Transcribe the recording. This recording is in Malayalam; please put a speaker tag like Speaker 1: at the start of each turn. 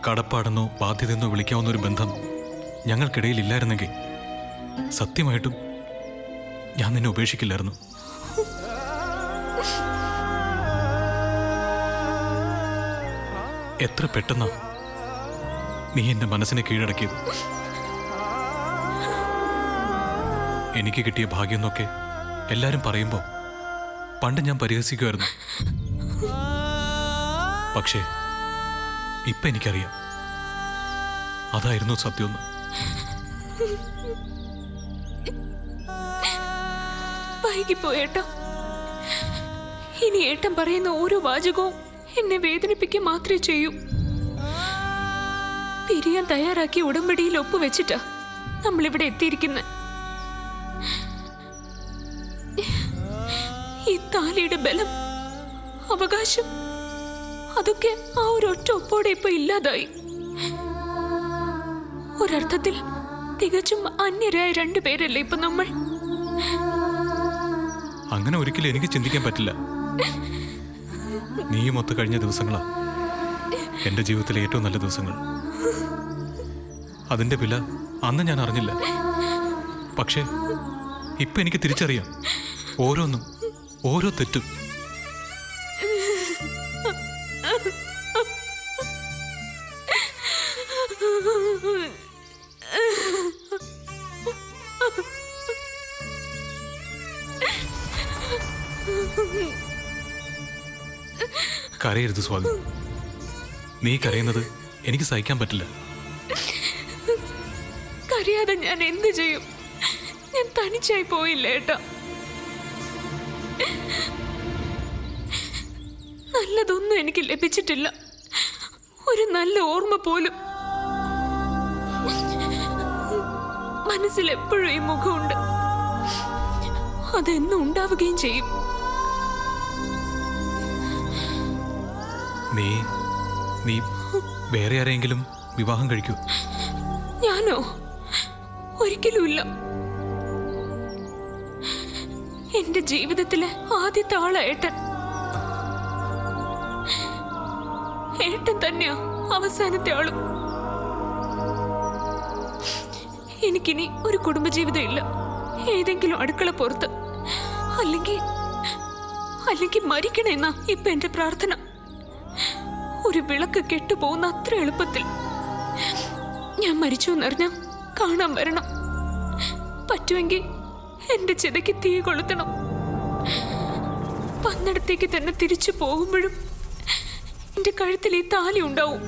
Speaker 1: കടപ്പാടെന്നോ ബാധ്യതയെന്നോ വിളിക്കാവുന്ന ഒരു ബന്ധം ഞങ്ങൾക്കിടയിൽ ഇല്ലായിരുന്നെങ്കിൽ സത്യമായിട്ടും ഞാൻ നിന്നെ ഉപേക്ഷിക്കില്ലായിരുന്നു. എത്ര പെട്ടെന്നാ നീ എന്റെ മനസ്സിനെ കീഴടക്കിയത്. എനിക്ക് കിട്ടിയ ഭാഗ്യം എന്നൊക്കെ എല്ലാരും പറയുമ്പോ പണ്ട് ഞാൻ പരിഹസിക്കുമായിരുന്നു. പക്ഷേ ഇപ്പൊ എനിക്കറിയാം അതായിരുന്നു സത്യമൊന്ന്.
Speaker 2: വൈകിപ്പോയേട്ടോ. ഇനി ഏട്ടൻ പറയുന്ന ഓരോ വാചകവും എന്നെ വേദനിപ്പിക്കുക മാത്രമേ ചെയ്യൂ. പിരിയാൻ തയ്യാറാക്കി ഉടമ്പടിയിൽ ഒപ്പുവെച്ചിട്ടാ നമ്മളിവിടെ എത്തിയിരിക്കുന്നത്. ഈ താലിയുടെ ബലം, അവകാശം, അതൊക്കെ ആ ഒരൊറ്റ ഒപ്പോടെ ഇപ്പൊ ഇല്ലാതായി. ഒരർത്ഥത്തിൽ തികച്ചും അന്യരായ രണ്ടുപേരല്ലേ ഇപ്പൊ നമ്മൾ.
Speaker 1: അങ്ങനെ ഒരിക്കലും എനിക്ക് ചിന്തിക്കാൻ പറ്റില്ല. നീയും ഒത്തു കഴിഞ്ഞ ദിവസങ്ങളാ എന്റെ ജീവിതത്തിലെ ഏറ്റവും നല്ല ദിവസങ്ങൾ. അതിന്റെ വില അന്ന് ഞാൻ അറിഞ്ഞില്ല. പക്ഷേ ഇപ്പൊ എനിക്ക് തിരിച്ചറിയാം ഓരോന്നും, ഓരോ തെറ്റും. കരയരുത് സ്വാതി. നീ കരയുന്നത് എനിക്ക് സഹിക്കാൻ പറ്റില്ല.
Speaker 2: കരയാതെ ഞാൻ എന്ത് ചെയ്യും? ഞാൻ തനിച്ചായി പോയില്ല ഏട്ടാ. നല്ലതൊന്നും എനിക്ക് ലഭിച്ചിട്ടില്ല, ഒരു നല്ല ഓർമ്മ പോലും. മനസ്സിൽ എപ്പോഴും ഈ മുഖമുണ്ട്, അതെന്നും ഉണ്ടാവുകയും ചെയ്യും.
Speaker 1: നീ വേറെ ആരെങ്കിലും വിവാഹം കഴിക്കൂ?
Speaker 2: ഞാനോ? ഒരിക്കലുമില്ല. എന്റെ ജീവിതത്തിലെ ആദ്യത്തെ ആളാ ഏട്ടൻ. ഏട്ടൻ തന്നെയാ അവസാനത്തെ ആളും. എനിക്കിനി ഒരു കുടുംബജീവിതം ഇല്ല. ഏതെങ്കിലും അടുക്കള പുറത്ത്, അല്ലെങ്കിൽ മരിക്കണമെന്നാ ഇപ്പൊ എന്റെ പ്രാർത്ഥന. ഒരു വിളക്ക് കെട്ടുപോകുന്ന അത്ര എളുപ്പത്തിൽ ഞാൻ മരിച്ചു എന്നറിഞ്ഞ കാണാൻ വരണം. പറ്റുമെങ്കിൽ എന്റെ ചിതയ്ക്ക് തീ കൊളുത്തണം. വന്നിടത്തേക്ക് തന്നെ തിരിച്ചു പോകുമ്പോഴും എന്റെ കഴുത്തിൽ ഈ താലി ഉണ്ടാവും.